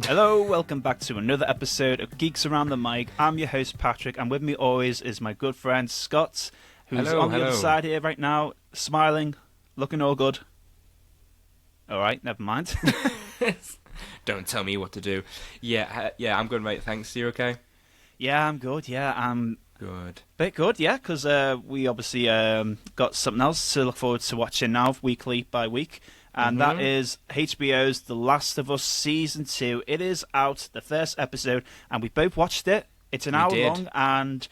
Hello, welcome back to another episode of Geeks Around the Mic. I'm your host, Patrick, and with me always is my good friend, Scott, who's on the other side here right now, smiling, looking all good. All right, never mind. Don't tell me what to do. Yeah, I'm good, mate. Thanks. You okay? Yeah, I'm good. Yeah, I'm good. Bit good, yeah, because we obviously got something else to look forward to watching now, weekly by week. And that is HBO's The Last of Us Season 2. It is out, the first episode, and we both watched it. It's an hour long, and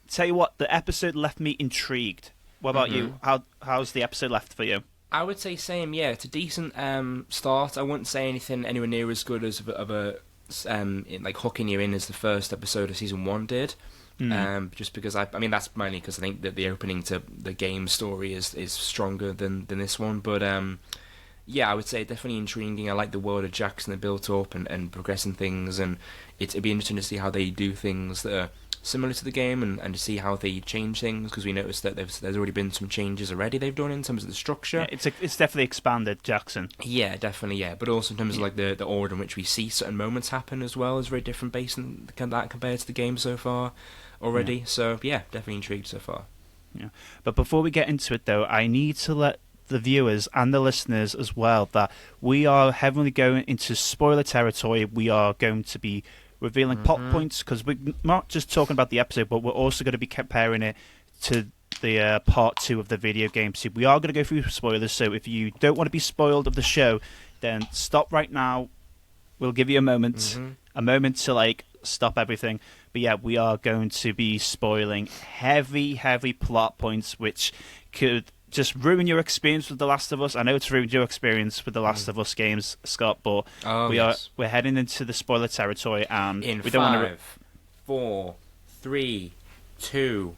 tell you what, the episode left me intrigued. What about you? How's the episode left for you? I would say same, yeah. It's a decent start. I wouldn't say anything anywhere near as good as like hooking you in as the first episode of Season 1 did. Just because, I mean, that's mainly because I think that the opening to the game story is stronger than this one, but... yeah, I would say definitely intriguing. I like the world of Jackson they built up and progressing things, and it'd be interesting to see how they do things that are similar to the game and to see how they change things, because we noticed that there's already been some changes already they've done in terms of the structure. Yeah, it's definitely expanded, Jackson. Yeah, definitely, yeah. But also in terms of like the order in which we see certain moments happen as well is very different based on that compared to the game so far already. Yeah. So, yeah, definitely intrigued so far. Yeah, but before we get into it, though, I need to let the viewers and the listeners as well that we are heavily going into spoiler territory. We are going to be revealing plot points, because we're not just talking about the episode, but we're also going to be comparing it to the part 2 of the video game. So we are going to go through spoilers, so if you don't want to be spoiled of the show, then stop right now. We'll give you a moment to like stop everything. But yeah, we are going to be spoiling heavy plot points, which could just ruin your experience with The Last of Us. I know it's ruined your experience with The Last of Us games, Scott, but we're heading into the spoiler territory, and in we don't want to. 5, 4, 3, 2,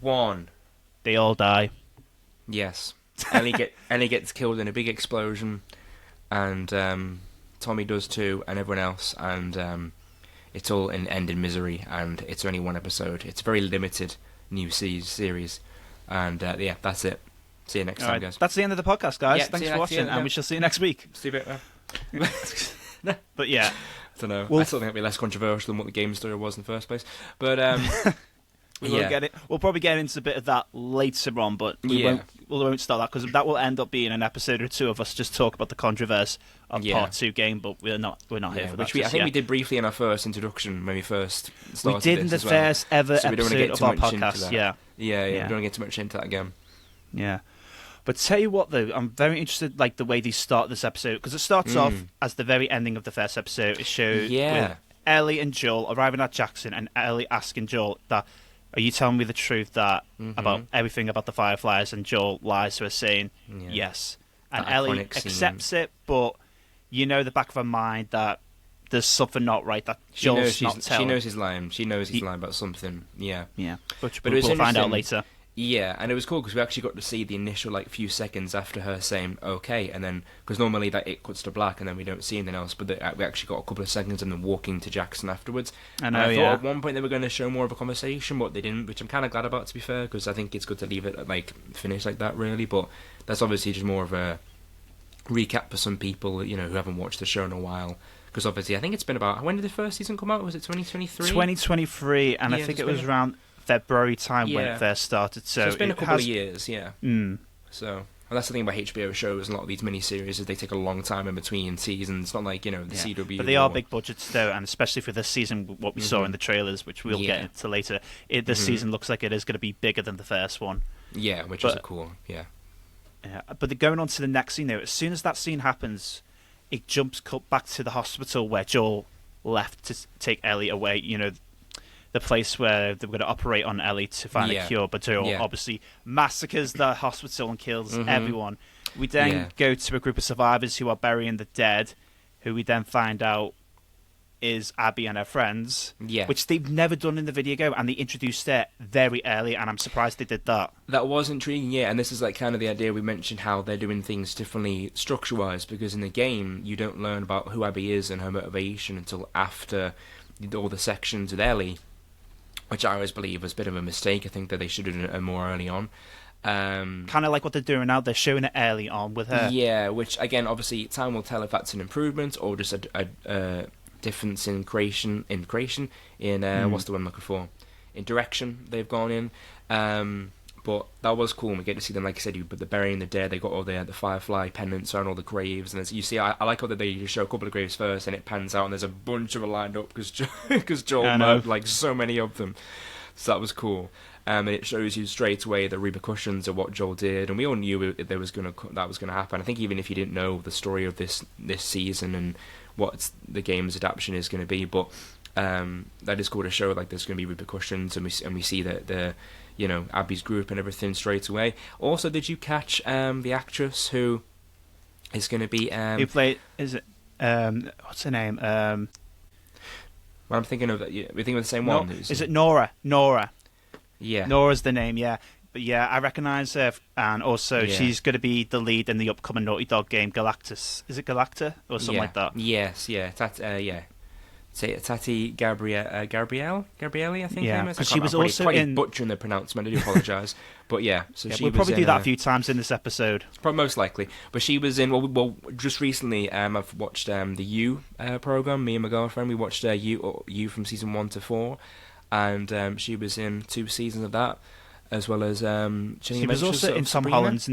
1. They all die. Yes, Ellie gets killed in a big explosion, and Tommy does too, and everyone else, and it's all end in misery. And it's only one episode. It's a very limited new series, and yeah, that's it. See you next time, guys. That's the end of the podcast, guys. Yeah, thanks for watching, and we shall see you next week. See you later. But yeah, I don't know. I still think it'll be less controversial than what the game story was in the first place. But we'll probably get into a bit of that later on, but we won't start that, because that will end up being an episode or two of us just talk about the controversy of Part 2 game. But we're not here for that. I think we did briefly in our first introduction when we first started. We did in the first ever episode of our podcast. Yeah. We don't want to get too much into that again. Yeah. But tell you what, though, I'm very interested, like, the way they start this episode, because it starts off as the very ending of the first episode. It shows with Ellie and Joel arriving at Jackson, and Ellie asking Joel that, "Are you telling me the truth that about everything about the Fireflies?" And Joel lies to her, saying yes. And Ellie accepts it, but you know the back of her mind that there's something not right, that Joel's not telling. She knows he's lying. She knows he's lying about something. Yeah. But we'll find out later. Yeah, and it was cool because we actually got to see the initial few seconds after her saying okay, and then because normally that it cuts to black and then we don't see anything else, but we actually got a couple of seconds and then walking to Jackson afterwards. I thought at one point they were going to show more of a conversation, but they didn't, which I'm kind of glad about, to be fair, because I think it's good to leave it finish like that, really. But that's obviously just more of a recap for some people who haven't watched the show in a while. Because obviously I think it's been about, when did the first season come out? Was it 2023? 2023, and I think it was around February time when it first started. So it's been a couple of years, yeah. So that's the thing about HBO shows and a lot of these mini-series is they take a long time in between seasons. It's not like, the CW. But they are big budgets, though, and especially for this season, what we saw in the trailers, which we'll get into later, this season looks like it is going to be bigger than the first one. Yeah, which is cool, yeah. But going on to the next scene, though, as soon as that scene happens, it jumps cut back to the hospital where Joel left to take Ellie away, the place where they were going to operate on Ellie to find a cure, but Joel obviously massacres the hospital and kills everyone. We then go to a group of survivors who are burying the dead, who we then find out is Abby and her friends, Yeah. which they've never done in the video game, and they introduced it very early, and I'm surprised they did that. That was intriguing, yeah, and this is like kind of the idea we mentioned, how they're doing things differently structure-wise, because in the game you don't learn about who Abby is and her motivation until after all the sections with Ellie, which I always believe was a bit of a mistake. I think that they should have done it more early on. Kind of like what they're doing now, they're showing it early on with her. Yeah, which again, obviously, time will tell if that's an improvement or just a difference in creation. What's the one I'm looking for? In direction they've gone in. But that was cool. And we get to see them, like I said, but they're burying the dead. They got all the Firefly pendants on all the graves, and you see, I like how they just show a couple of graves first, and it pans out, and there's a bunch of them lined up because Joel murdered like so many of them. So that was cool. And it shows you straight away the repercussions of what Joel did, and we all knew that was going to happen. I think even if you didn't know the story of this season and what the game's adaptation is going to be, but that is cool to show like there's going to be repercussions, and we see that the Abby's group and everything straight away. Also, did you catch the actress who is going to be who played? Is it what's her name? Well, I'm thinking of we're thinking of the same one. Is it Nora? Nora. Yeah. Nora's the name, yeah. But yeah, I recognise her, and also she's going to be the lead in the upcoming Naughty Dog game, Galactus. Is it Galacta? Or something like that? Yes, yeah. Tati Gabrielle, I think. Yeah, because she was also in... butchering the pronouncement, I do apologise. But yeah, so she we'll was probably do that a few times in this episode. Probably most likely. But she was in, well just recently, I've watched the You programme, me and my girlfriend, we watched You from season 1 to 4. And she was in 2 seasons of that, as well as she was also in Tom Holland's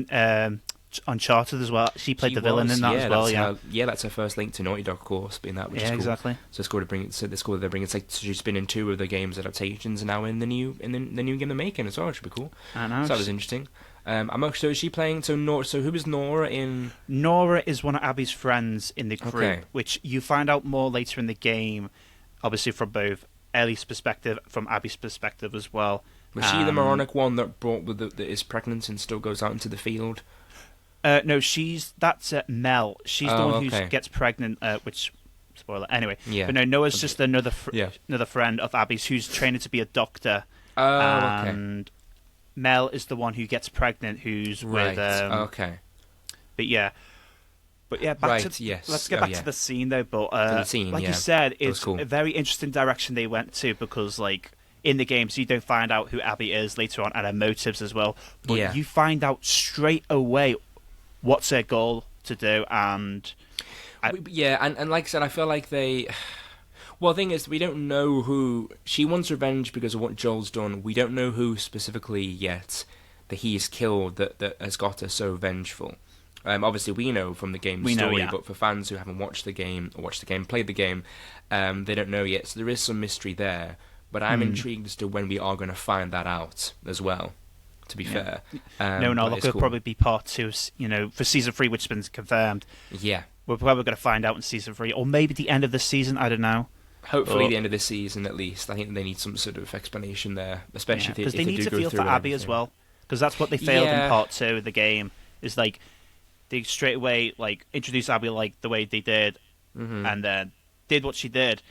Uncharted as well. She played the villain in that as well. That's her first link to Naughty Dog, of course, being that, which is cool. Exactly. So it's cool to bring. So it's cool that they're bringing. It's like she's been in 2 of the game's adaptations, and now in the new game they're making as well. It should be cool. I know. So that was interesting. So is she playing? So who was Nora in? Nora is one of Abby's friends in the group, which you find out more later in the game, obviously from both Ellie's perspective, from Abby's perspective as well. Was she the moronic one that that is pregnant and still goes out into the field? No, that's Mel. She's the one who gets pregnant, which, spoiler, anyway. Yeah. But no, Noah's just another friend of Abby's who's training to be a doctor. And Mel is the one who gets pregnant, who's with... okay. But yeah, let's get back to the scene though. But like you said, it's a very interesting direction they went to, because like in the games you don't find out who Abby is later on, and her motives as well. But you find out straight away what's her goal to do, and and like I said, I feel like they. Well, the thing is, we don't know who she wants revenge because of what Joel's done. We don't know who specifically yet that he's killed that has got her so vengeful. Obviously, we know from the game's story, but for fans who haven't watched the game, played the game, they don't know yet. So there is some mystery there. But I'm intrigued as to when we are going to find that out as well, to be fair. Look, it'll probably be part 2, for season 3, which has been confirmed. Yeah. We're probably going to find out in season 3, or maybe the end of the season, I don't know. Hopefully the end of this season, at least. I think they need some sort of explanation there, especially if they need to feel for Abby as well, because that's what they failed in part 2 of the game, is like, they straight away like introduced Abby like the way they did, and then did what she did,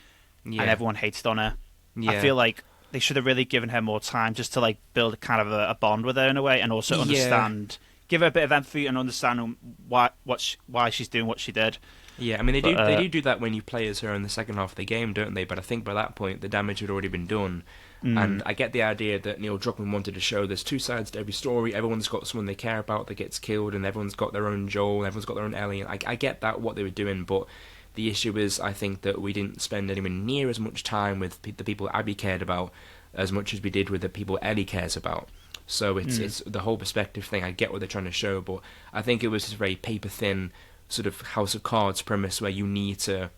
and everyone hated on her. I feel like they should have really given her more time just to like build kind of a bond with her in a way, and also give her a bit of empathy and understand why she's doing what she did. Yeah, I mean they do that when you play as her in the second half of the game, don't they? But I think by that point the damage had already been done. And I get the idea that Neil Druckmann wanted to show there's 2 sides to every story. Everyone's got someone they care about that gets killed, and everyone's got their own Joel, everyone's got their own Ellie. I get that, what they were doing, but the issue is, I think, that we didn't spend anywhere near as much time with the people Abby cared about as much as we did with the people Ellie cares about. So it's the whole perspective thing. I get what they're trying to show, but I think it was just a very paper-thin sort of House of Cards premise where you need to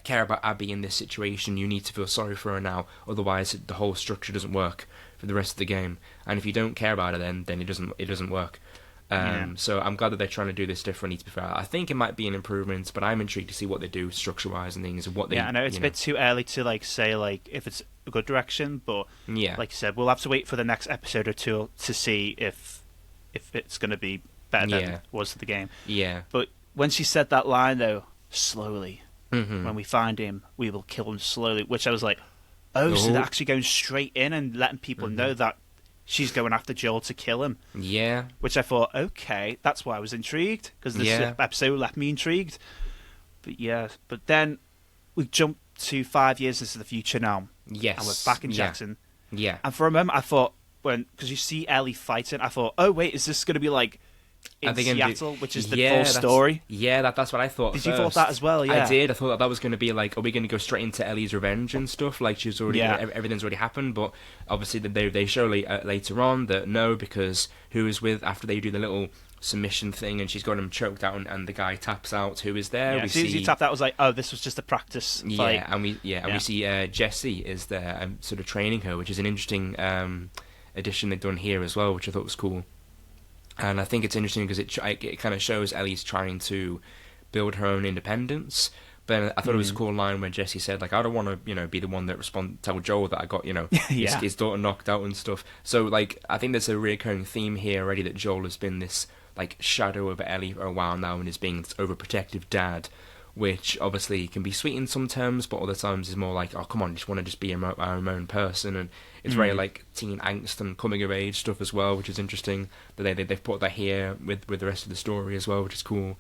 care about Abby in this situation, you need to feel sorry for her now, otherwise the whole structure doesn't work for the rest of the game. And if you don't care about her then it doesn't work. So I'm glad that they're trying to do this differently, to be fair. I think it might be an improvement, but I'm intrigued to see what they do structure-wise and things, and what they... Yeah, I know it's a bit too early to like say like if it's a good direction, but like you said, we'll have to wait for the next episode or 2 to see if it's going to be better than it was for the game. Yeah. But when she said that line though, slowly, When we find him, we will kill him slowly. Which I was like, oh, so they're actually going straight in and letting people know that she's going after Joel to kill him. Yeah. Which I thought, okay, that's why I was intrigued, because this episode left me intrigued. But then we jump to 5 years into the future now. Yes. And we're back in Jackson. Yeah. And for a moment, I thought, because you see Ellie fighting, I thought, oh, wait, is this going to be like in Seattle, which is the full story? Yeah, that's what I thought. Did you thought that as well? Yeah. I did. I thought that was going to be like, are we going to go straight into Ellie's revenge and stuff? Like, she's already, everything's already happened. But obviously, they show later on that no, because who is with, after they do the little submission thing and she's got him choked out and the guy taps out who is there. As soon as he tapped out, I was like, oh, this was just a practice fight. We see Jesse is there and sort of training her, which is an interesting addition they've done here as well, which I thought was cool. And I think it's interesting because it kind of shows Ellie's trying to build her own independence. But I thought it was a cool line when Jesse said, like, I don't want to, be the one that tell Joel that I got, his daughter knocked out and stuff. So, like, I think there's a recurring theme here already that Joel has been this, like, shadow over Ellie for a while now and is being this overprotective dad, which obviously can be sweet in some terms, but other times is more like, oh, come on, just want to just be our own person. And it's very, like, teen angst and coming-of-age stuff as well, which is interesting. That they've put that here with the rest of the story as well, which is cool.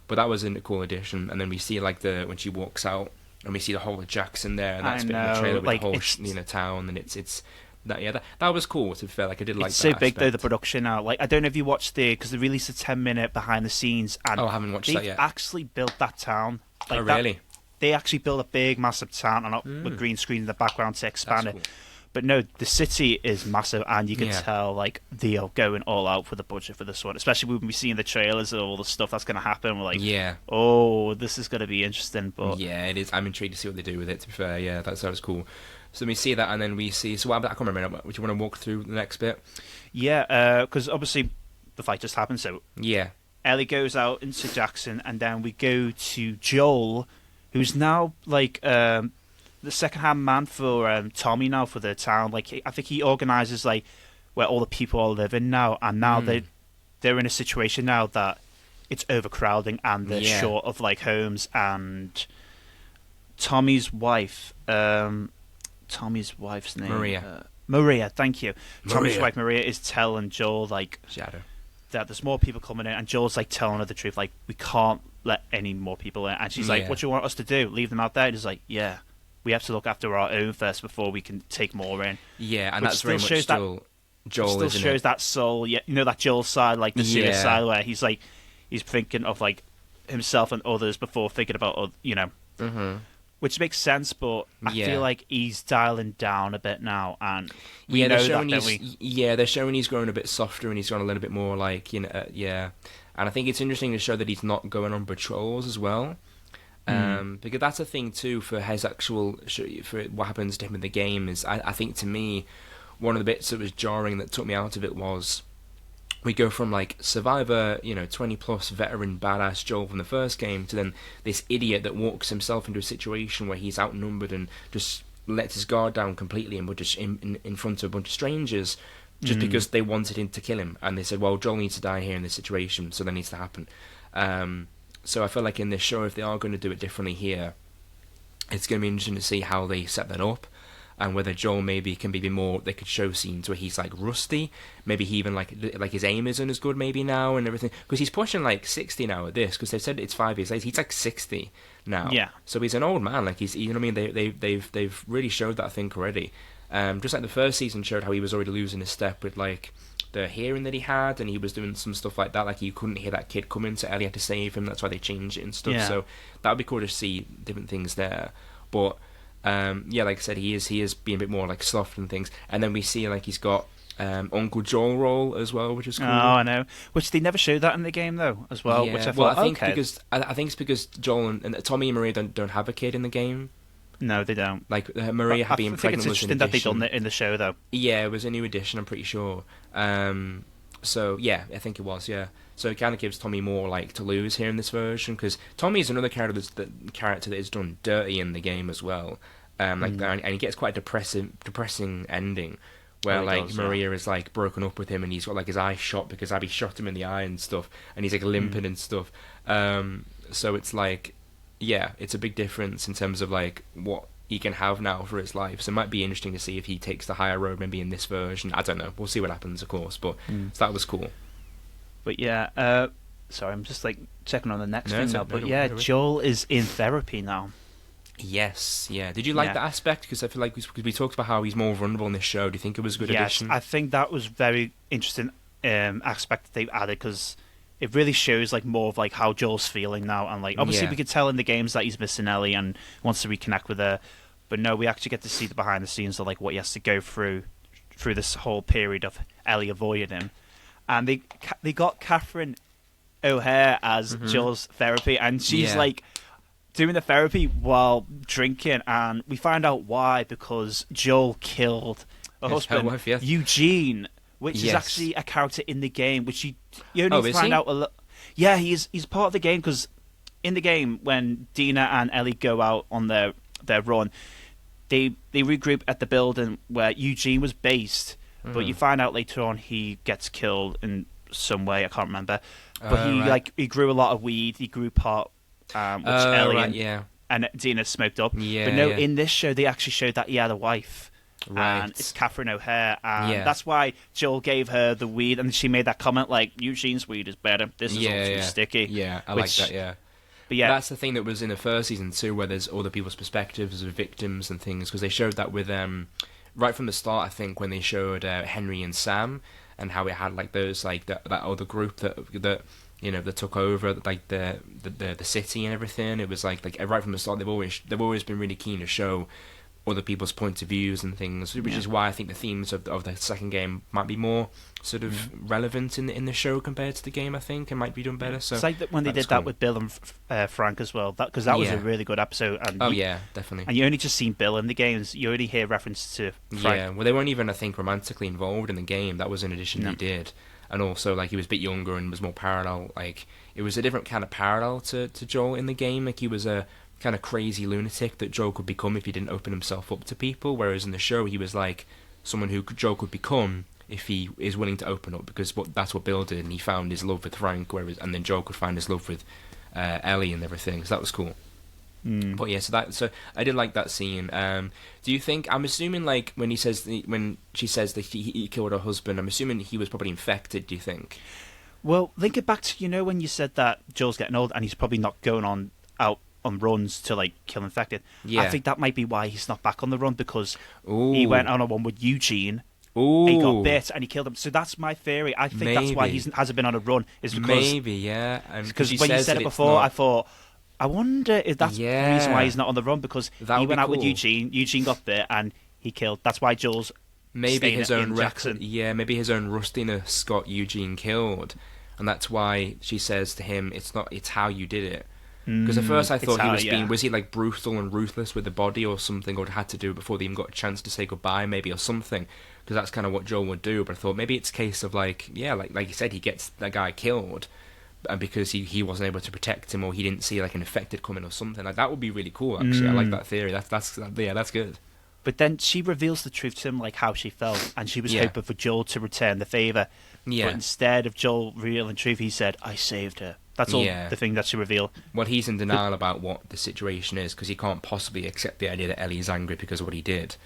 But that was a cool addition. And then we see, like, when she walks out, and we see the whole of Jackson there, and that's a bit of a trailer with the whole town, and it's that was cool, to be fair. Like, I did like that. It's so big, though, the production now. Like, I don't know if you watched because they released a 10-minute behind the scenes, and I haven't watched that yet. They've actually built that town. Like, oh, really? They actually built a big, massive town, and with green screen in the background to expand it. But no, the city is massive, and you can tell, like, they are going all out for the budget for this one. Especially when we see in the trailers all the stuff that's going to happen. We're like, oh, this is going to be interesting. But yeah, it is. I'm intrigued to see what they do with it, to be fair. Yeah, that sounds cool. So we see that, and then we see... So what, I can't remember. Would you want to walk through the next bit? Yeah, because obviously the fight just happened, so... Yeah. Ellie goes out into Jackson, and then we go to Joel, who's now, like... the second-hand man for Tommy now for the town. Like, I think he organises, like, where all the people are living now, and now they're in a situation now that it's overcrowding and they're short of, like, homes. And Tommy's wife's name, Maria, thank you. Tommy's wife Maria is telling Joel, like, that there's more people coming in, and Joel's, like, telling her the truth, like, we can't let any more people in. And she's like, what do you want us to do, leave them out there? And he's like, we have to look after our own first before we can take more in. Yeah, and that's very much still Joel, still shows that soul, that Joel side, like the serious side, where he's like, he's thinking of, like, himself and others before thinking about, which makes sense, but I feel like he's dialing down a bit now, and they're showing he's growing a bit softer and he's gone a little bit more, like, and I think it's interesting to show that he's not going on patrols as well. Because that's a thing too for his actual for what happens to him in the game is I think to me one of the bits that was jarring that took me out of it was we go from like survivor 20 plus veteran badass Joel from the first game to then this idiot that walks himself into a situation where he's outnumbered and just lets his guard down completely and we're just in front of a bunch of strangers just because they wanted him to kill him and they said, well, Joel needs to die here in this situation, so that needs to happen. So I feel like in this show, if they are going to do it differently here, it's going to be interesting to see how they set that up, and whether Joel maybe can be more. They could show scenes where he's like rusty, maybe he even like his aim isn't as good maybe now and everything, because he's pushing like 60 now at this. Because they said it's 5 years later, he's like 60 now. Yeah. So he's an old man. Like he's, you know what I mean? They've really showed that I think already. Just like the first season showed how he was already losing his step with like the hearing that he had, and he was doing some stuff like that, like you couldn't hear that kid coming, so Ellie had to save him. That's why they changed it and stuff. So that would be cool to see different things there. But like I said, he is being a bit more like soft and things. And then we see like he's got Uncle Joel role as well, which is cool. Oh, I know. Which they never showed that in the game though, as well. Which I thought, because I think it's because Joel and Tommy and Maria don't have a kid in the game. No, they don't. Like Maria had been pregnant. It's interesting that they done it in the show, though. Yeah, it was a new edition. I'm pretty sure. So yeah, I think it was. Yeah. So it kind of gives Tommy more like to lose here in this version, because Tommy is another character that is done dirty in the game as well. And he gets quite a depressing ending where Maria is like broken up with him, and he's got like his eye shot because Abby shot him in the eye and stuff, and he's like limping and stuff. So it's like. yeah, it's a big difference in terms of like what he can have now for his life. So it might be interesting to see if he takes the higher road maybe in this version. I don't know. We'll see what happens, of course. But so that was cool. But yeah, sorry, I'm just like checking on the next thing now. But don't yeah, worry. Joel is in therapy now. Yes, yeah. Did you like that aspect? Because I feel like we talked about how he's more vulnerable in this show. Do you think it was a good addition? Yes, I think that was very interesting aspect that they've added, because it really shows like more of like how Joel's feeling now, and like obviously we could tell in the games that he's missing Ellie and wants to reconnect with her, but no, we actually get to see the behind the scenes of like what he has to go through this whole period of Ellie avoiding him, and they got Catherine O'Hare as Joel's therapy, and she's like doing the therapy while drinking, and we find out why, because Joel killed her husband, wife, yes. Eugene, which is actually a character in the game, which you only find out a lot. Yeah, he's part of the game, because in the game when Dina and Ellie go out on their run, they regroup at the building where Eugene was based, but you find out later on he gets killed in some way, I can't remember. But he grew a lot of weed, he grew pot, which Ellie and Dina smoked up. Yeah, but no, in this show they actually showed that he had a wife. Right. And it's Catherine O'Hare, and that's why Joel gave her the weed, and she made that comment like, Eugene's weed is better, this is all too sticky. Yeah, I like that, yeah. But yeah, that's the thing that was in the first season too, where there's other people's perspectives of victims and things, because they showed that with right from the start, I think, when they showed Henry and Sam, and how it had like those like that other group that you know that took over like the city and everything. It was like right from the start, they've always been really keen to show other people's points of views and things, which is why I think the themes of the second game might be more sort of relevant in the show compared to the game. I think it might be done better. So it's like that when they did that with Bill and Frank as well, because that was a really good episode. And definitely. And you only just seen Bill in the games. You only hear reference to Frank. Yeah, well, they weren't even, I think, romantically involved in the game. That was an addition they did. And also, like, he was a bit younger and was more parallel. Like, it was a different kind of parallel to Joel in the game. Like, he was a kind of crazy lunatic that Joel could become if he didn't open himself up to people, whereas in the show he was like someone who Joel could become if he is willing to open up, because that's what Bill did, and he found his love with Frank, and then Joel could find his love with Ellie and everything, so that was cool. But yeah, so I did like that scene. Do you think, I'm assuming like when she says that he killed her husband, I'm assuming he was probably infected, do you think? Well, think it back to, when you said that Joel's getting old and he's probably not going out on runs to like kill infected. I think that might be why he's not back on the run, because he went on a one with Eugene. He got bit and he killed him. So that's my theory. I think that's why he hasn't been on a run. Is because because when you said it before, I thought, I wonder if that's the reason why he's not on the run, because he went out with Eugene. Eugene got bit and he killed. That's why Joel's maybe his own Jackson. Maybe his own rustiness got Eugene killed, and that's why she says to him, "It's how you did it." Because at first I thought was he like brutal and ruthless with the body or something, or had to do it before they even got a chance to say goodbye, maybe, or something. Because that's kind of what Joel would do. But I thought maybe it's a case of like you said, he gets that guy killed, and because he wasn't able to protect him, or he didn't see like an infected coming or something. Like that would be really cool. Actually, I like that theory. That's good. But then she reveals the truth to him, like how she felt, and she was hoping for Joel to return the favour. Yeah. But instead of Joel revealing truth, he said, "I saved her." That's all the thing that she revealed. Well, he's in denial about what the situation is, because he can't possibly accept the idea that Ellie's angry because of what he did.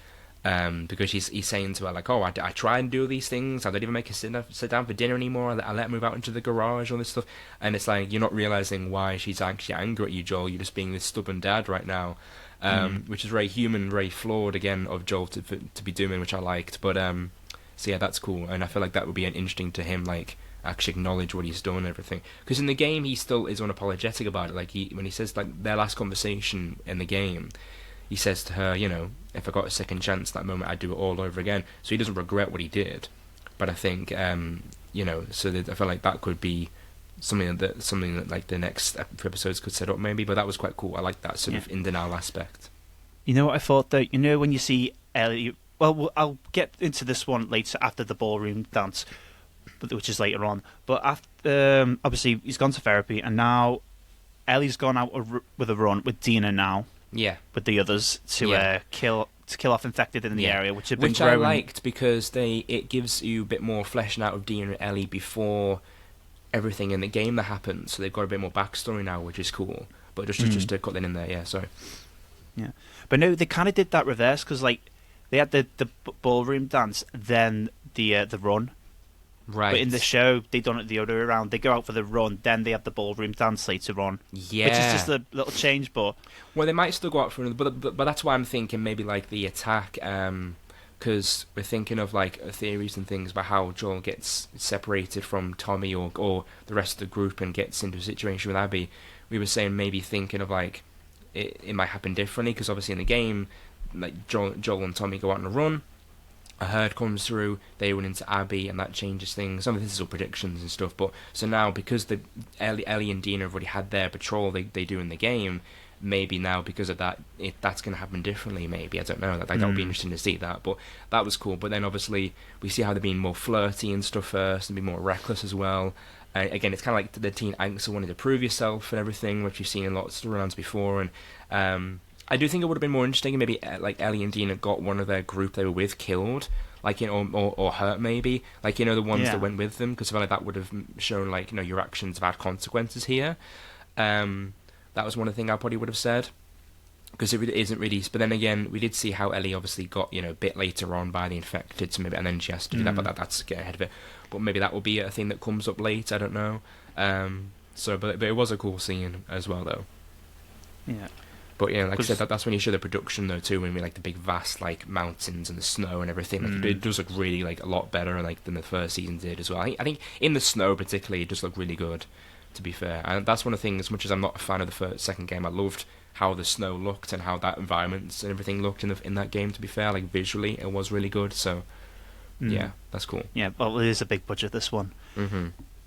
Because he's saying to her, like, I try and do these things, I don't even make her sit down for dinner anymore, I let her move out into the garage, all this stuff. And it's like, you're not realising why she's actually angry at you, Joel. You're just being this stubborn dad right now. Which is very human, very flawed, again, of Joel to be doing, which I liked. But, so yeah, that's cool. And I feel like that would be interesting to him, like, actually acknowledge what he's done and everything, because in the game he still is unapologetic about it. Like when he says, like, their last conversation in the game, he says to her, if I got a second chance that moment, I'd do it all over again. So he doesn't regret what he did. But I think so that I feel like that could be something that like the next episodes could set up maybe. But that was quite cool. I like that sort of in denial aspect. You know what I thought though, when you see Ellie, well, I'll get into this one later after the ballroom dance, which is later on. But after, obviously, he's gone to therapy, and now Ellie's gone out with a run with Dina now. Yeah. With the others to kill off infected in the area, which have been growing. I liked, because it gives you a bit more fleshing out of Dina and Ellie before everything in the game that happens. So they've got a bit more backstory now, which is cool. But just to cut that in there, yeah. Sorry. Yeah, but no, they kind of did that reverse because like they had the ballroom dance, then the run. Right. But in the show, they done it the other way around. They go out for the run, then they have the ballroom dance later on. Yeah. Which is just a little change, but... Well, they might still go out for another... But that's why I'm thinking maybe, like, the attack, because we're thinking of, like, theories and things about how Joel gets separated from Tommy or the rest of the group and gets into a situation with Abby. We were saying maybe thinking of, like, it might happen differently, because obviously in the game, like, Joel and Tommy go out on a run, a herd comes through, they run into Abby, and that changes things. Some of this is all predictions and stuff, but so now because Ellie and Dina have already had their patrol they do in the game, maybe now because of that, that's going to happen differently. Maybe I don't know. That would be interesting to see that. But that was cool. But then obviously we see how they're being more flirty and stuff first, and be more reckless as well. Again, it's kind of like the teen angst of wanting to prove yourself and everything, which you've seen in lots of storylines before, and. I do think it would have been more interesting if maybe like Ellie and Dina got one of their group they were with killed, like, you know, or hurt maybe, like, you know, the ones that went with them, because I feel like that would have shown, like, you know, your actions have had consequences here. That was one of the things I probably would have said, because it isn't really. But then again, we did see how Ellie obviously got, you know, a bit later on by the infected, so maybe, and then she has to do that, but that's getting ahead of it. But maybe that will be a thing that comes up late. I don't know. But it was a cool scene as well, though. Yeah. But yeah, like I said, that's when you show the production though too, when we like the big vast like mountains and the snow and everything. Like, it does look really like a lot better like than the first season did as well. I think in the snow particularly, it does look really good. To be fair, and that's one of the things. As much as I'm not a fan of the second game, I loved how the snow looked and how that environment and everything looked in that game. To be fair, like visually, it was really good. So yeah, that's cool. Yeah, well, it is a big budget, this one.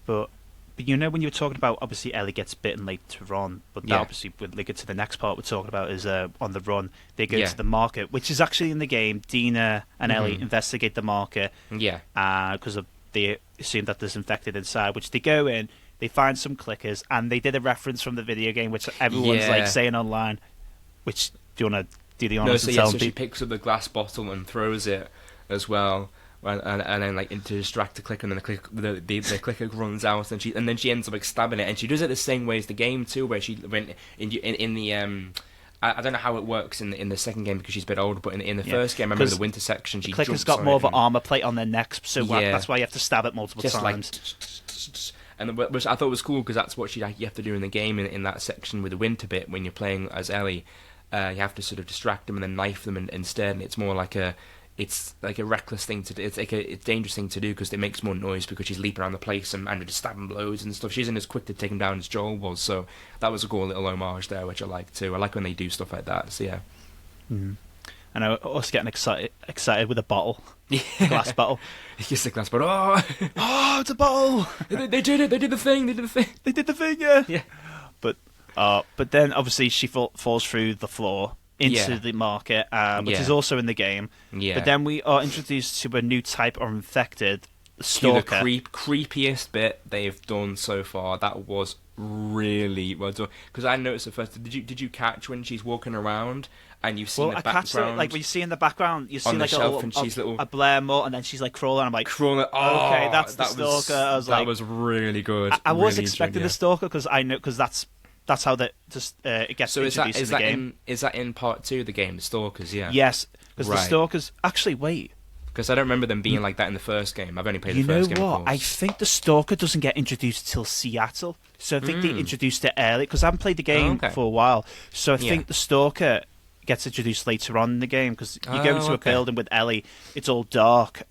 But you know, when you were talking about, obviously Ellie gets bitten later on, but that obviously would link it to the next part we're talking about is on the run. They go to the market, which is actually in the game. Dina and Ellie investigate the market. Yeah. Because they assume that there's infected inside, which they go in, they find some clickers, and they did a reference from the video game, which everyone's like saying online. Which, do you want to do the honors and tell so she picks up the glass bottle and throws it as well. And then like to distract the clicker, and then the clicker runs out, and then she ends up like stabbing it, and she does it the same way as the game too, where she went in the I don't know how it works in the second game because she's a bit older, but in the first game, I remember the winter section, she clicker's got more of an armor plate on their necks, so that's why you have to stab it multiple times. And which I thought was cool because that's what you have to do in the game in that section with the winter bit when you're playing as Ellie. You have to sort of distract them and then knife them instead, and it's more like a. It's like a reckless thing to do. It's like a dangerous thing to do because it makes more noise because she's leaping around the place and just stabbing blows and stuff. She isn't as quick to take him down as Joel was, so that was a cool little homage there, which I like too. I like when they do stuff like that. So yeah. And I was getting excited with a bottle, glass bottle. It's a glass bottle. Oh, it's a bottle. They did it. They did the thing. They did the thing. Yeah. But then obviously she falls through the floor into the market, which is also in the game. Yeah. But then we are introduced to a new type of infected, the stalker. The creepiest bit they've done so far. That was really well done. Because I noticed at first, did you catch when she's walking around and you've seen the background? I catch it, like when you see in the background, you see like a Blair Mutt, and then she's like crawling. I'm like, crawling. Oh, okay, that's the stalker. I was like, that was really good. I was expecting the stalker because I know that's how it gets introduced in the game. Is that in part 2 of the game, the Stalkers? Yeah. Yes, because the Stalkers. Actually, wait. Because I don't remember them being like that in the first game. I've only played the first game. You know what? I think the Stalker doesn't get introduced till Seattle, so I think they introduced it early. Because I haven't played the game for a while, so I think the Stalker gets introduced later on in the game. Because you go into a building with Ellie, it's all dark.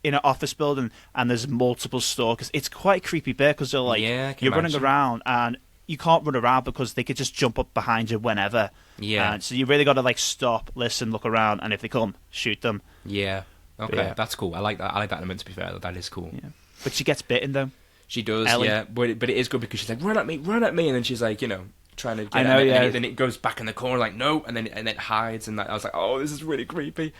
In an office building, and there's multiple Stalkers. It's quite a creepy bit because they're like, you're running around and you can't run around because they could just jump up behind you whenever. Yeah. So you really got to like stop, listen, look around, and if they come, shoot them. Yeah. Okay, that's cool. I like that. I like that element. To be fair, that is cool. Yeah. But she gets bitten though. She does. Ellie. Yeah. But it is good because she's like, run at me, and then she's like, trying to. I know. And then it goes back in the corner like no, and then it hides, and I was like, oh, this is really creepy.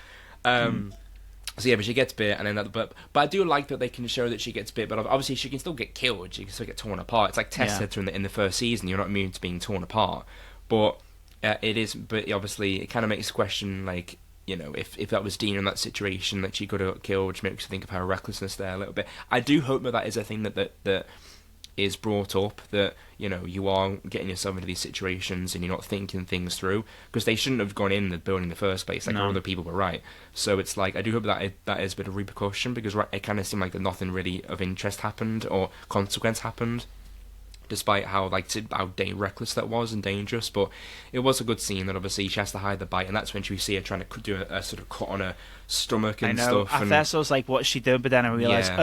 So yeah, but she gets bit, and then but I do like that they can show that she gets bit, but obviously she can still get killed. She can still get torn apart. It's like Tess said to her in the first season, you're not immune to being torn apart. But it is. But obviously, it kind of makes you question, like, if that was Dina in that situation, that she could have got killed, which makes you think of her recklessness there a little bit. I do hope that is a thing that is brought up, that you are getting yourself into these situations and you're not thinking things through, because they shouldn't have gone in the building in the first place. Like, other people were right. So it's like, I do hope that is a bit of repercussion, because it kind of seemed like that nothing really of interest happened or consequence happened, despite how reckless that was and dangerous. But it was a good scene that obviously she has to hide the bite, and that's when we see her trying to do a sort of cut on her stomach and stuff. At first I was like, what's she doing? But then I realised,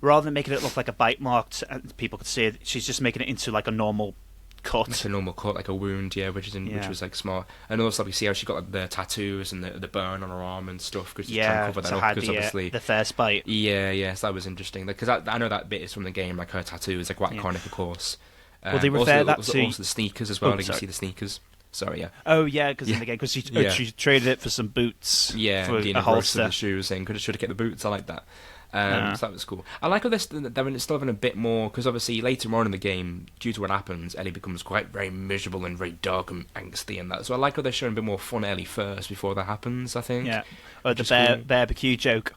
rather than making it look like a bite mark and people could see it, she's just making it into like a normal cut. Like a normal cut, like a wound, which was like smart. And also we see how she got like the tattoos and the burn on her arm and stuff, because she's trying to cover that up, because obviously the first bite. So that was interesting, because I know that bit is from the game, like her tattoo is like quite iconic, of course. Well, they refer that to also the sneakers as well. You can see the sneakers. Sorry, yeah. Oh yeah, because in the game, because she traded it for some boots. Yeah, for Dina a holster. The shoes, saying should have kept the boots. I like that. So that was cool. I like how they're still having a bit more, because obviously later on in the game, due to what happens, Ellie becomes very miserable and very dark and angsty and that. So I like how they're showing a bit more fun Ellie first before that happens, I think. Yeah. Or the barbecue joke.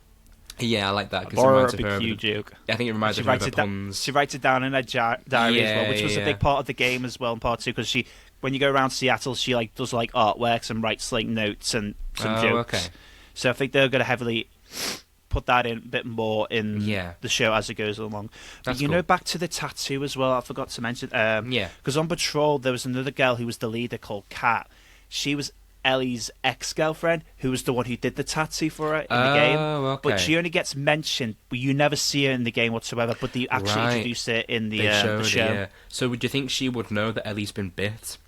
Yeah, I like that, because it reminds of her. Barbecue joke. I think it reminds her of her puns. She writes it down in her diary as well, which was a big part of the game as well in part 2, because when you go around Seattle, she does artworks and writes notes and some jokes. Okay. So I think they're going to heavily put that in a bit more in the show as it goes along. But cool. Back to the tattoo as well, I forgot to mention. Because on patrol, there was another girl who was the leader called Kat. She was Ellie's ex-girlfriend, who was the one who did the tattoo for her in the game. Okay. But she only gets mentioned, but you never see her in the game whatsoever, but they actually introduce her in the show. Yeah. So would you think she would know that Ellie's been bit?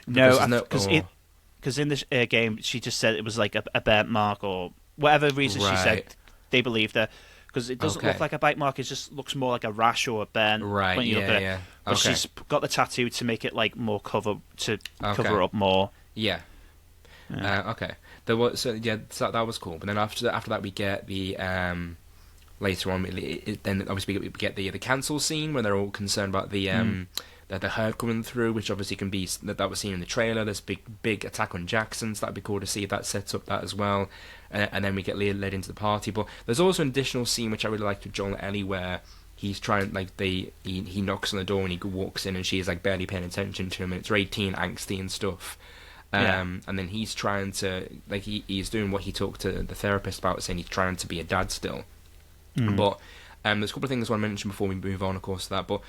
No, because in the game, she just said it was like a burnt mark, or whatever reason she said, they believed her. Because it doesn't look like a bite mark, it just looks more like a rash or a burn when you look at it. But she's got the tattoo to make it like more cover up more. Yeah. Okay. There was so that was cool. But then after that we get the later on then obviously we get the cancel scene where they're all concerned about the herd coming through, which obviously can be that was seen in the trailer. There's big attack on Jackson, so that'd be cool to see if that sets up that as well. And then we get led into the party. But there's also an additional scene which I really liked with Joel and Ellie, where he's trying he knocks on the door and he walks in and she's like barely paying attention to him, and it's very teen angsty and stuff. And then he's trying to he's doing what he talked to the therapist about, saying he's trying to be a dad still. But there's a couple of things I want to mention before we move on, of course, to that. But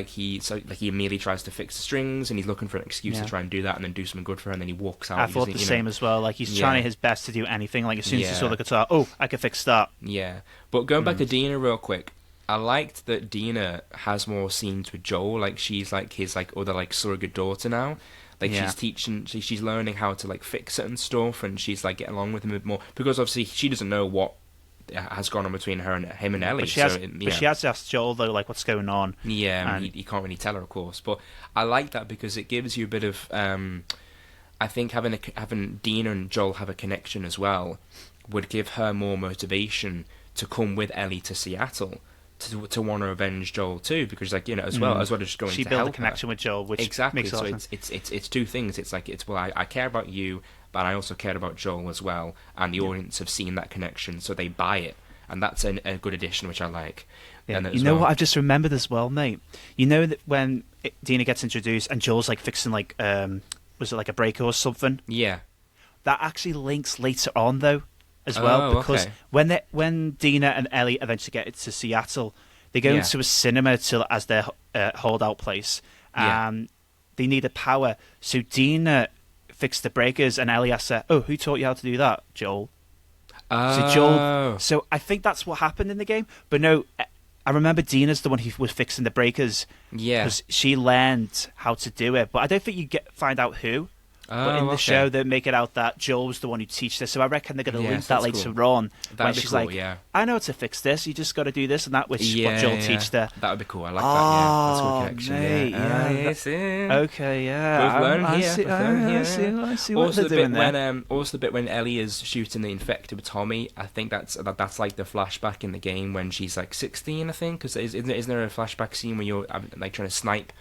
he immediately tries to fix the strings, and he's looking for an excuse to try and do that, and then do something good for her, and then he walks out. I thought the same as well. Like, he's trying his best to do anything. Like, as soon as he saw the guitar, I could fix that. Yeah, but going back to Dina real quick, I liked that Dina has more scenes with Joel. Like, she's like his other surrogate daughter now. Like, she's teaching, she's learning how to fix it and stuff, and she's getting along with him a bit more, because obviously she doesn't know what has gone on between him and Ellie. But she has asked Joel though, what's going on. Yeah, and he can't really tell her, of course. But I like that because it gives you a bit of. I think having Dina and Joel have a connection as well would give her more motivation to come with Ellie to Seattle. To want to avenge Joel too, because as well as just going to help her. She built a connection with Joel, which exactly. Makes so it's two things. It's I care about you, but I also cared about Joel as well, and the audience have seen that connection, so they buy it, and that's a good addition, which I like. Yeah. What I've just remembered as well, mate. You know that when Dina gets introduced and Joel's fixing was it a breaker or something? Yeah. That actually links later on though. As well, because when Dina and Ellie eventually get to Seattle, they go into a cinema as their holdout place, and they needed power. So Dina fixed the breakers, and Ellie asked her, "Oh, who taught you how to do that, Joel?" So I think that's what happened in the game. But no, I remember Dina's the one who was fixing the breakers. Yeah, because she learned how to do it. But I don't think you find out who. But in the show, they make it out that Joel was the one who teach this, so I reckon they're going to link that later on. When she's I know how to fix this, you just got to do this and that, which is what Joel teached her. That would be cool, I like that, that's a good connection. Mate, okay, yeah. I see what they're doing there. Also the bit when Ellie is shooting the infected with Tommy, I think that's the flashback in the game when she's 16, I think, because isn't there a flashback scene when you're trying to snipe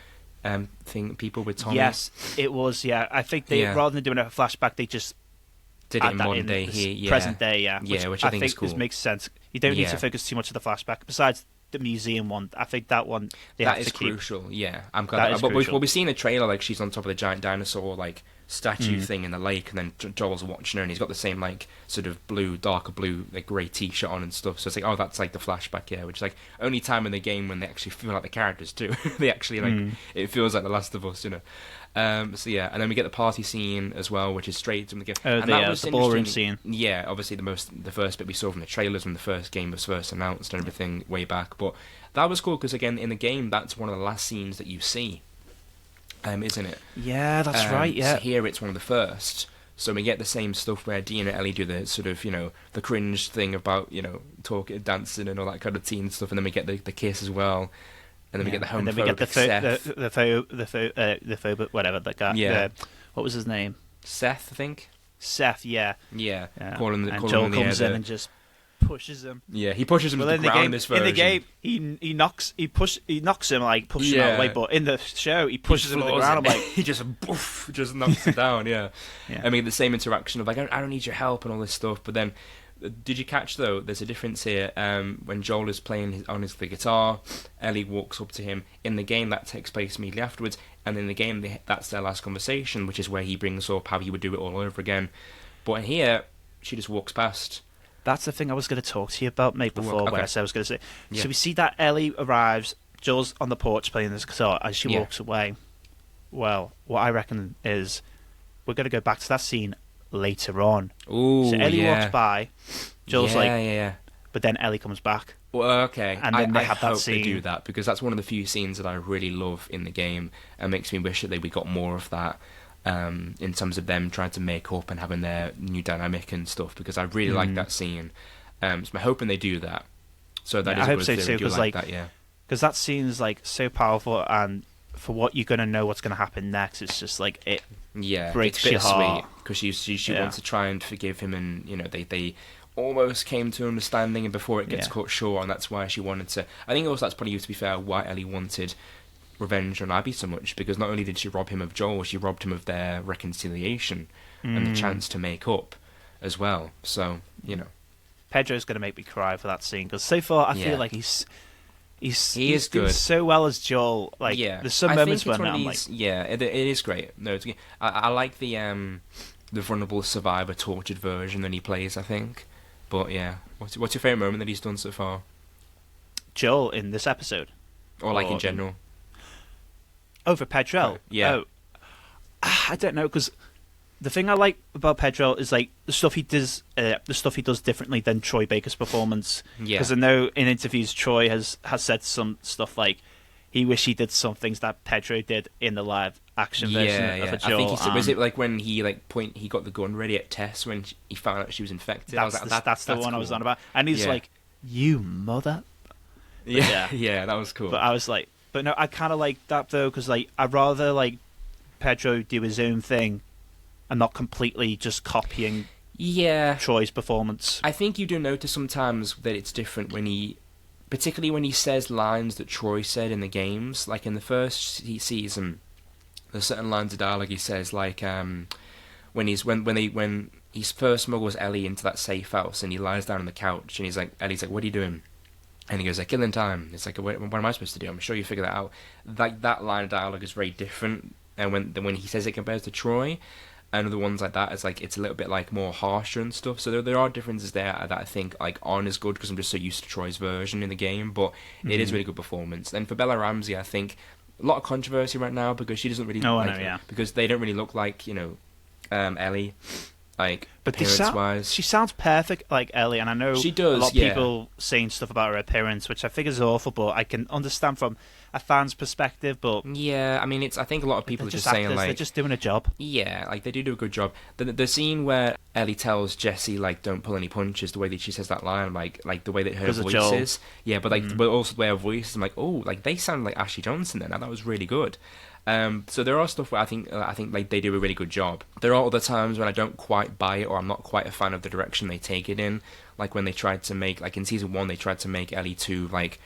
people with Tommy? Yes, it was. Yeah, I think they rather than doing a flashback, they just did it in modern day here, present day. Which I think is cool. This makes sense. You don't need to focus too much on the flashback. Besides, the museum one. I think that one they that have is to keep. crucial. Yeah, I'm glad. That is But crucial. we've seen a trailer like she's on top of the giant dinosaur like statue thing in the lake, and then Joel's watching her, and he's got the same like sort of darker blue, like grey T-shirt on and stuff. So it's like, oh, that's like the flashback, yeah. Which is like only time in the game when they actually feel like the characters too. They actually like it feels like The Last of Us, you know. So yeah, and then we get the party scene as well, which is straight from the game. Oh, And that was the ballroom interesting. scene. Yeah, obviously the first bit we saw from the trailers when the first game was first announced and everything way back. But that was cool because again, in the game, that's one of the last scenes that you see, isn't it? Yeah, that's right. Yeah. So here it's one of the first. So we get the same stuff where Dee and Ellie do the sort of, the cringe thing about, talking, dancing and all that kind of teen stuff, and then we get the kiss as well. And then we get the homophobic and then we get the phobic, whatever that guy. Yeah. What was his name? Seth, I think. Seth. Yeah. Yeah. And Calling Joel him comes in and just pushes him. Yeah, he pushes him to the ground in this version. In the game, he knocks him like pushes him out of the way, but in the show he pushes him to the ground. I'm like, he just knocks him down. Yeah. Yeah. I mean, the same interaction of like, I don't need your help and all this stuff. But then, did you catch though? There's a difference here. When Joel is playing the guitar, Ellie walks up to him. In the game, that takes place immediately afterwards, and in the game, that's their last conversation, which is where he brings up how he would do it all over again. But here, she just walks past. That's the thing I was going to talk to you about, mate, before when I said I was going to say. Yeah. So we see that Ellie arrives, Joel's on the porch playing this guitar, as she Yeah. walks away. Well, what I reckon is we're going to go back to that scene later on. Ooh, So Ellie yeah. walks by, Joel's yeah. but then Ellie comes back. Well, okay. And then they have that hope they scene. do that because that's one of the few scenes that I really love in the game and makes me wish that we got more of that. In terms of them trying to make up and having their new dynamic and stuff, because I really like that scene. So I'm hoping they do that. So that Yeah, is I a hope good so theory. too, I do 'cause, like like, that, yeah. Because that scene is so powerful, and for what you're going to know what's going to happen next, it's just like it Yeah, breaks it's your heart. because she Yeah. wants to try and forgive him, and they almost came to understanding, and before it gets Yeah. cut short, and that's why she wanted to. I think also that's probably, to be fair, why Ellie wanted revenge on Abby so much, because not only did she rob him of Joel, she robbed him of their reconciliation and the chance to make up as well. So Pedro's going to make me cry for that scene, because so far I Yeah. feel like he's He is doing good. so well as Joel. Like, yeah, there's some I moments think it's when one of I'm these, yeah, it is great. No, it's, I like the vulnerable survivor tortured version that he plays, I think. But yeah, what's your favourite moment that he's done so far, Joel in this episode, or like in general? over Pedro. Yeah. Oh, I don't know, because the thing I like about Pedro is like the stuff he does differently than Troy Baker's performance. Yeah. Because I know in interviews Troy has said some stuff like he wished he did some things that Pedro did in the live action version of a Joel. I think he said, was it like when he he got the gun ready at Tess when he found out she was infected? That's the one I was on about, and he's Yeah. like, "You mother." Yeah, yeah, that was cool. But I was like, but no, I kind of like that though, because like I'd rather like Pedro do his own thing and not completely just copying yeah, Troy's performance. I think you do notice sometimes that it's different particularly when he says lines that Troy said in the games. Like in the first season, there's certain lines of dialogue he says, like when he first smuggles Ellie into that safe house and he lies down on the couch and Ellie's like, "What are you doing?" And he goes, like, "Killing time." It's like, what am I supposed to do? I'm sure you figure that out. Like, that line of dialogue is very different. And when he says it compares to Troy, and other ones like that, it's like it's a little bit like more harsher and stuff. So there are differences there that I think like aren't as good because I'm just so used to Troy's version in the game. But it is really good performance. And for Bella Ramsey, I think a lot of controversy right now because she doesn't really because they don't really look like Ellie. Like, but appearance-wise, she sounds perfect like Ellie, and I know she does, a lot of people saying stuff about her appearance, which I think is awful, but I can understand from a fan's perspective. But yeah, I mean, I think a lot of people are just saying actors, like they're just doing a job. Yeah, like they do a good job. The scene where Ellie tells Jesse like don't pull any punches, the way that she says that line, like the way that her voice is, yeah, but but also the way her voice is, I'm like, oh, like they sound like Ashley Johnson then, and that was really good. So there are stuff where I think like they do a really good job. There are other times when I don't quite buy it, or I'm not quite a fan of the direction they take it in. Like when they tried to make, like in season 1, they tried to make Ellie too like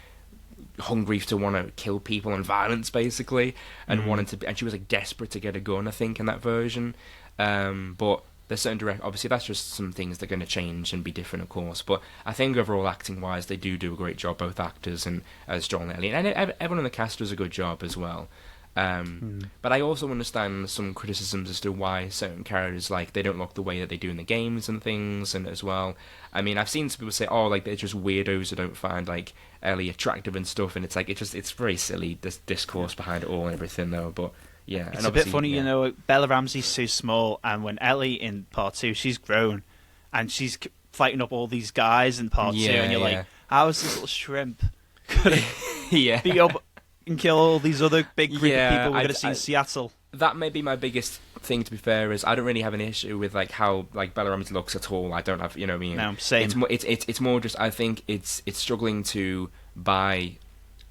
hungry to want to kill people and violence basically, and wanted to, and she was like desperate to get a gun, I think, in that version. But there's certain obviously that's just some things that are going to change and be different, of course. But I think overall, acting wise, they do a great job, both actors and as Joel and Ellie, and everyone in the cast does a good job as well. But I also understand some criticisms as to why certain characters, like, they don't look the way that they do in the games and things, and as well. I mean, I've seen some people say, oh, like, they're just weirdos who don't find, like, Ellie attractive and stuff, and it's like, it's very silly, this discourse behind it all and everything, though, but yeah. It's a bit funny, you know, Bella Ramsey's so small, and when Ellie in part 2, she's grown, and she's fighting up all these guys in part 2, and you're like, how is this little shrimp gonna be up and kill all these other big group of people we're going to see in Seattle? That may be my biggest thing, to be fair, is I don't really have an issue with, like, how, like, Bella Ramsey looks at all. I don't have, you know what I mean? No, same. It's more just, I think it's struggling to buy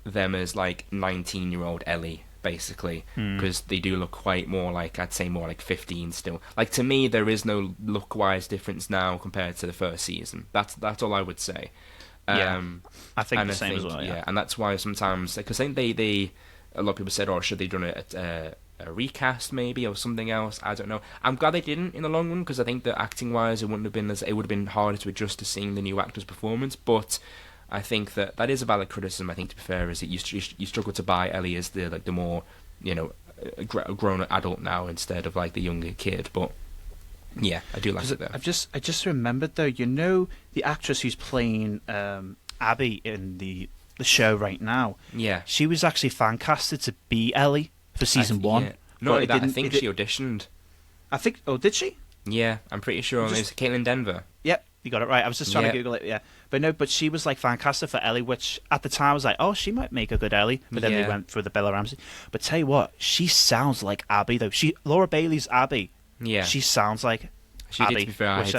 them as, like, 19-year-old Ellie, basically, because they do look quite more like, I'd say more like 15 still. Like, to me, there is no look-wise difference now compared to the first season. That's all I would say. I think the same as well. Yeah, and that's why sometimes, because I think they a lot of people said, oh, should they done a recast maybe or something else? I don't know. I'm glad they didn't in the long run, because I think that acting wise, it would have been harder to adjust to seeing the new actor's performance. But I think that is a valid criticism. I think, to be fair, is that you struggle to buy Ellie as the more, you know, a grown adult now instead of like the younger kid. But yeah, I do like it though. I just remembered though, you know, the actress who's playing Abby in the show right now. Yeah, she was actually fan casted to be Ellie for season 1. Yeah. Not only that, I think she auditioned. I think. Oh, did she? Yeah, I'm pretty sure. It was Caitlin Denver. Yep, you got it right. I was just trying to Google it. Yeah, but she was like fan casted for Ellie, which at the time I was like, oh, she might make a good Ellie. But then they went for the Bella Ramsey. But tell you what, she sounds like Abby though. Laura Bailey's Abby. Yeah, she sounds like she Abby. Did, to be fair, I did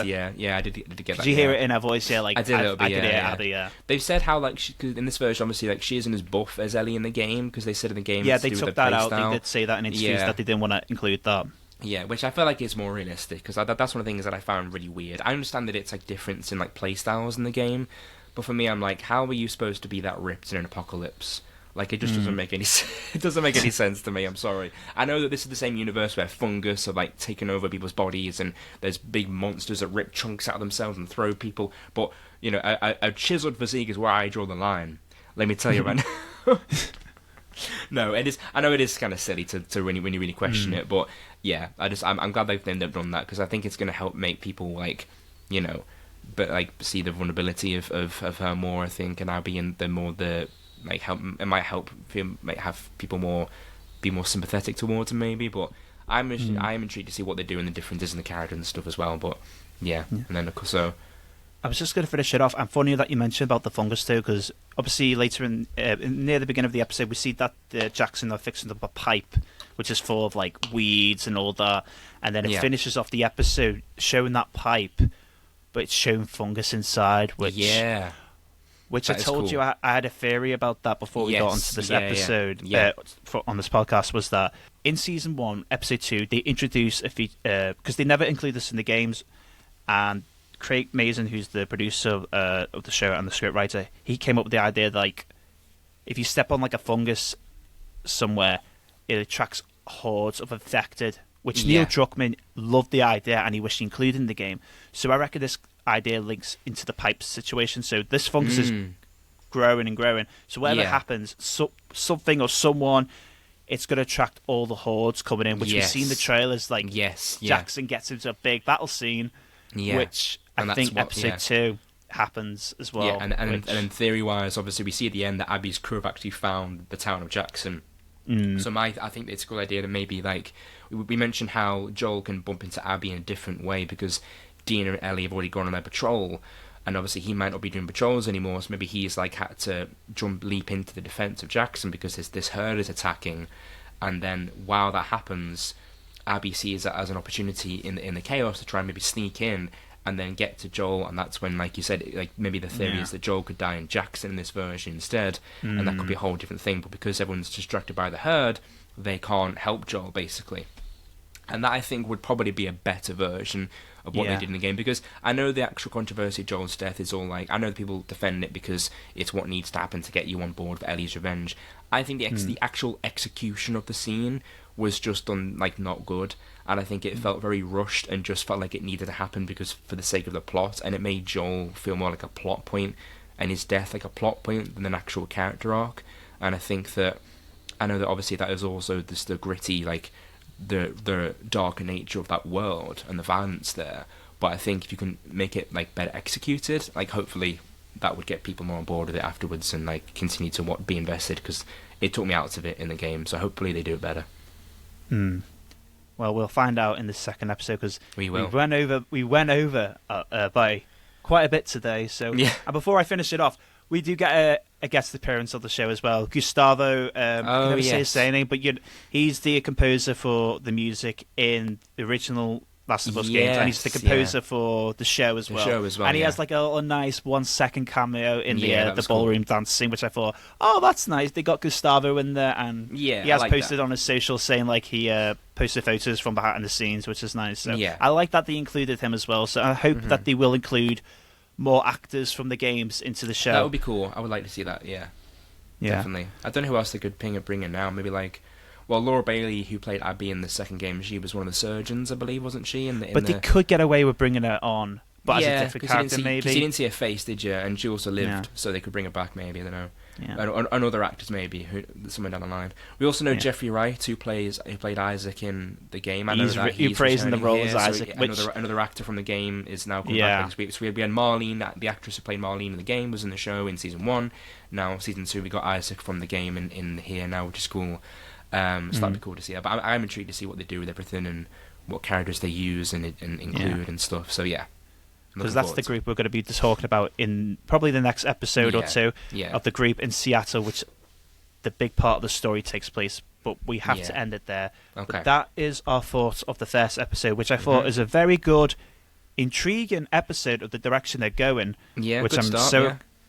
get that. Did you hear it in her voice? Yeah, like I did a little bit. I could hear Abby. Yeah, they've said how like cause in this version, obviously, like she isn't as buff as Ellie in the game, because they said in the game. Yeah, they took that out. They did say that in interviews that they didn't want to include that. Yeah, which I feel like is more realistic, because that's one of the things that I found really weird. I understand that it's like difference in like play styles in the game, but for me, I'm like, how are you supposed to be that ripped in an apocalypse? Like, it just doesn't make any it doesn't make any sense to me. I'm sorry. I know that this is the same universe where fungus are like taking over people's bodies, and there's big monsters that rip chunks out of themselves and throw people. But you know, a chiseled physique is where I draw the line. Let me tell you right now. No, it is. I know it is kind of silly to when you really question it, but yeah, I'm glad they've ended up doing that, because I think it's going to help make people, like, you know, but like see the vulnerability of her more. I think, and I'll be in the like help. It might have people be more sympathetic towards him maybe. But I am intrigued to see what they do and the differences in the character and stuff as well. But yeah. And then so. I was just going to finish it off. And funny that you mentioned about the fungus too, because obviously later near the beginning of the episode, we see that Jackson are fixing up a pipe, which is full of like weeds and all that, and then it finishes off the episode showing that pipe, but it's showing fungus inside. Which I told you I had a theory about that before we got onto this episode on this podcast, was that in season 1, episode 2, they introduce a feature, because they never include this in the games, and Craig Mazin, who's the producer of the show and the scriptwriter, he came up with the idea that, like, if you step on like a fungus somewhere, it attracts hordes of infected, which Neil Druckmann loved the idea and he wished he included in the game. So I reckon this idea links into the pipe situation. So this fungus is growing and growing. So whatever happens, something or someone, it's going to attract all the hordes coming in, which we see in the trailers. Like, Jackson gets into a big battle scene, which I think episode 2 happens as well. Yeah, and theory-wise, obviously, we see at the end that Abby's crew have actually found the town of Jackson. So I think it's a good idea that maybe, like, we mentioned how Joel can bump into Abby in a different way, because Dina and Ellie have already gone on their patrol, and obviously he might not be doing patrols anymore, so maybe he's like had to leap into the defense of Jackson because this herd is attacking, and then while that happens, Abby sees that as an opportunity in the chaos to try and maybe sneak in and then get to Joel, and that's when, like you said, like maybe the theory is that Joel could die in Jackson in this version instead, and that could be a whole different thing, but because everyone's distracted by the herd, they can't help Joel, basically. And that, I think, would probably be a better version of what they did in the game, because I know the actual controversy of Joel's death is all like, I know people defend it because it's what needs to happen to get you on board for Ellie's revenge. I think the actual execution of the scene was just done like not good, and I think it felt very rushed and just felt like it needed to happen because for the sake of the plot, and it made Joel feel more like a plot point and his death like a plot point than an actual character arc. And I know that obviously that is also just the gritty, like the darker nature of that world and the violence there, but I think if you can make it like better executed, like hopefully that would get people more on board with it afterwards and like continue to be invested, because it took me out of it in the game, so hopefully they do it better. Well, we'll find out in the second episode, because we went over by quite a bit today. So, yeah. And before I finish it off, we do get a guest appearance on the show as well. Gustavo, I never say his name, but he's the composer for the music in the original Last of Us games, and he's the composer for the show as well. And he has like a nice 1-second cameo in the ballroom dance scene, which I thought, oh, that's nice. They got Gustavo in there, and he has posted on his social saying like he posted photos from behind the scenes, which is nice. So I like that they included him as well. So I hope that they will include more actors from the games into the show. That would be cool. I would like to see that. Yeah, definitely. I don't know who else they could bring in now. Maybe like. Well, Laura Bailey, who played Abby in the second game, she was one of the surgeons, I believe, wasn't she? But they could get away with bringing her on, but as a different character, maybe. Because you didn't see her face, did you? And she also lived, so they could bring her back, maybe, I don't know. Yeah. And other actors, maybe, somewhere down the line. We also know Jeffrey Wright, who played Isaac in the game. I know he's praising the role as Isaac. So another actor from the game is now coming back next week. So we had Marlene, the actress who played Marlene in the game, was in the show in Season 1. Now, Season 2, we got Isaac from the game in here now, which is cool. So that'd be cool to see. But I'm intrigued to see what they do with everything and what characters they use and include and stuff. So yeah, because that's the group we're going to be talking about in probably the next episode or two of the group in Seattle, which the big part of the story takes place. But we have to end it there. Okay. But that is our thoughts of the first episode, which I thought is a very good, intriguing episode of the direction they're going. Yeah, which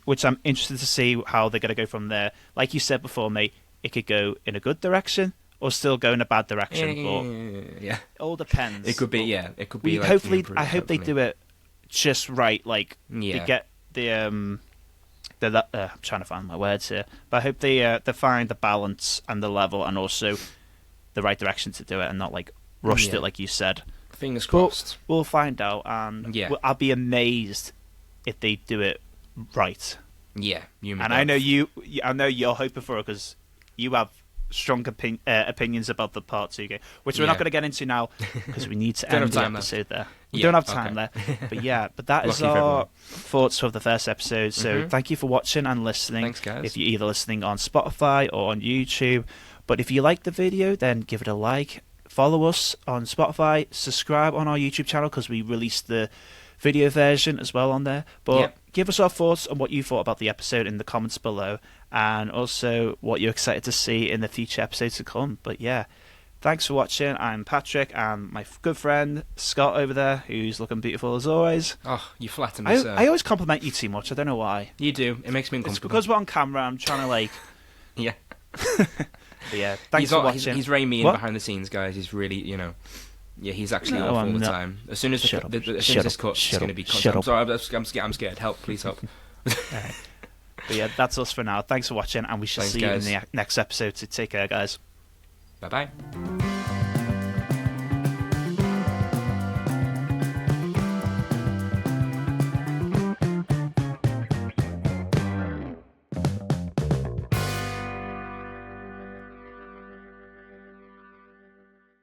which I'm interested to see how they're going to go from there. Like you said before, mate. It could go in a good direction or still go in a bad direction. Yeah. It all depends. It could be, It could be. I hope they do it just right. Like they get the I'm trying to find my words here, but I hope they find the balance and the level and also the right direction to do it and not like rushed it like you said. Fingers crossed. But we'll find out, and I'll be amazed if they do it right. Yeah, I know you're hoping for it because you have strong opinions about the Part 2 game, which we're not going to get into now because we need to end the episode there. We don't have time there. But that is our thoughts for the first episode. So thank you for watching and listening. Thanks, guys. If you're either listening on Spotify or on YouTube. But if you like the video, then give it a like. Follow us on Spotify. Subscribe on our YouTube channel because we released the video version as well on there. But give us our thoughts on what you thought about the episode in the comments below, and also what you're excited to see in the future episodes to come. But yeah, thanks for watching. I'm Patrick, and my good friend Scott over there, who's looking beautiful as always. Oh, you flatter me, sir. I always compliment you too much. I don't know why. You do. It makes me uncomfortable. It's because we're on camera. I'm trying to like... Yeah. But yeah, thanks for watching. He's very mean behind the scenes, guys. He's really, he's actually off all the time. As soon as this cuts, it's going to be cut. I'm sorry, I'm scared. Help, please help. Right. But yeah, that's us for now. Thanks for watching, and we shall see you in the next episode. So take care, guys. Bye-bye.